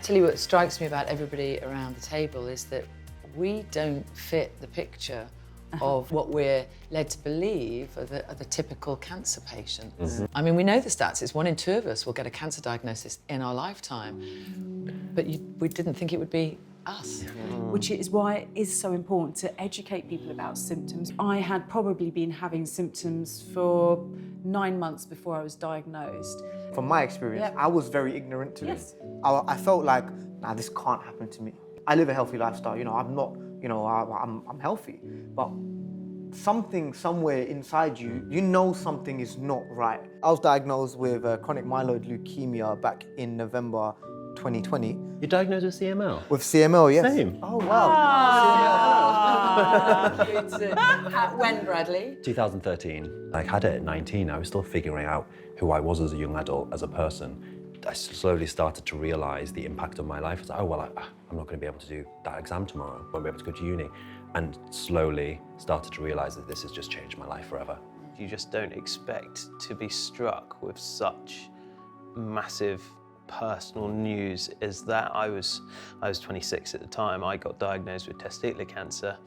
tell you what strikes me about everybody around the table is that we don't fit the picture of what we're led to believe are the typical cancer patients. I mean, we know the stats, it's 1 in 2 of us will get a cancer diagnosis in our lifetime, but we didn't think it would be us. Which is why it is so important to educate people about symptoms. I had probably been having symptoms for 9 months before I was diagnosed. From my experience, I was very ignorant to this. I felt like, nah, this can't happen to me. I live a healthy lifestyle, you know, I'm not, you know, I'm healthy, but something somewhere inside you, you know something is not right. I was diagnosed with chronic myeloid leukemia back in November 2020. You're diagnosed with CML? With CML, yes. Same. Oh, wow. When, Bradley? 2013. I had it at 19. I was still figuring out who I was as a young adult, as a person. I slowly started to realise the impact on my life. I was like, oh, well, I'm not going to be able to do that exam tomorrow. I won't be able to go to uni. And slowly started to realise that this has just changed my life forever. You just don't expect to be struck with such massive personal news as that. I was 26 at the time. I got diagnosed with testicular cancer.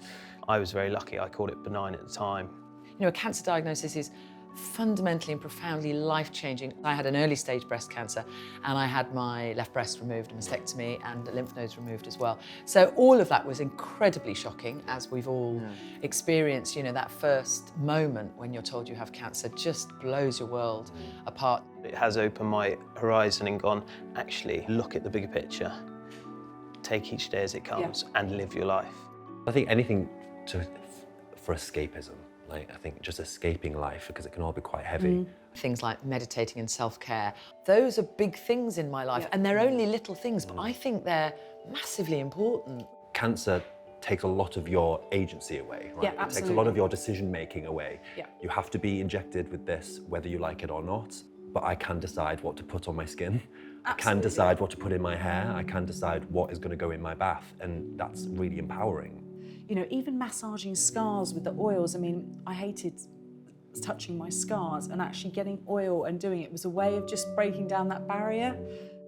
I was very lucky. I called it benign at the time. You know, a cancer diagnosis is fundamentally and profoundly life-changing. I had an early stage breast cancer and I had my left breast removed, a mastectomy and lymph nodes removed as well. So all of that was incredibly shocking, as we've all experienced. You know, that first moment when you're told you have cancer just blows your world apart. It has opened my horizon and gone, actually, look at the bigger picture. Take each day as it comes and live your life. I think anything for escapism. Like, I think just escaping life, because it can all be quite heavy. Things like meditating and self-care, those are big things in my life, and they're only little things, but I think they're massively important. Cancer takes a lot of your agency away, right? Yeah, It takes a lot of your decision-making away. Yeah. You have to be injected with this, whether you like it or not, but I can decide what to put on my skin. I can decide what to put in my hair. I can decide what is going to go in my bath, and that's really empowering. You know, even massaging scars with the oils. I mean, I hated touching my scars, and actually getting oil and doing it was a way of just breaking down that barrier.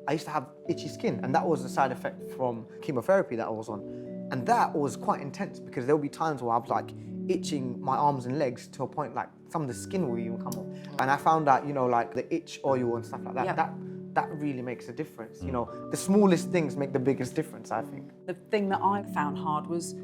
I used to have itchy skin, and that was a side effect from chemotherapy that I was on. And that was quite intense, because there would be times where I was like itching my arms and legs to a point like some of the skin will even come off. And I found out, you know, like the itch oil and stuff like that, that really makes a difference. You know, the smallest things make the biggest difference, I think. The thing that I found hard was,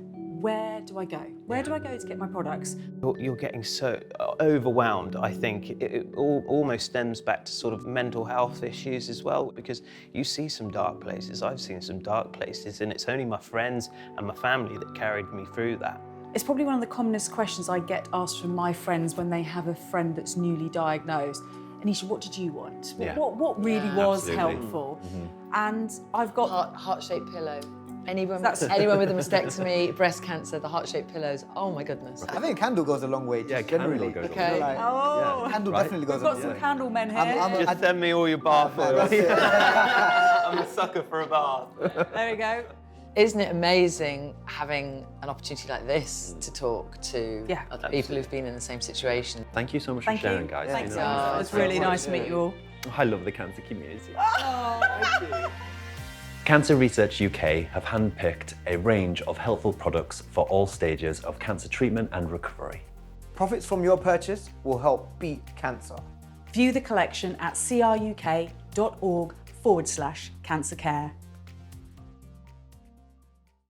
where do I go? Where do I go to get my products? You're getting so overwhelmed. I think it almost stems back to sort of mental health issues as well, because you see some dark places. I've seen some dark places, and it's only my friends and my family that carried me through that. It's probably one of the commonest questions I get asked from my friends when they have a friend that's newly diagnosed. Anisha, what did you want? Yeah. What really was Absolutely. helpful? And I've got... Heart-shaped pillow. Anyone with a mastectomy, breast cancer, the heart-shaped pillows, oh my goodness. I think a candle goes a long way, just generally. Candle goes Okay. a long way. Oh, Candle Right. definitely goes we've a got long some way. candle men here. Just send me all your bath oil. That's it. I'm a sucker for a bath. There we go. Isn't it amazing having an opportunity like this to talk to other people who've been in the same situation? Thank you so much Thank for sharing, you. guys. Thanks You so know, much. It's really nice to meet you all. I love the cancer community. Cancer Research UK have handpicked a range of helpful products for all stages of cancer treatment and recovery. Profits from your purchase will help beat cancer. View the collection at cruk.org/cancercare.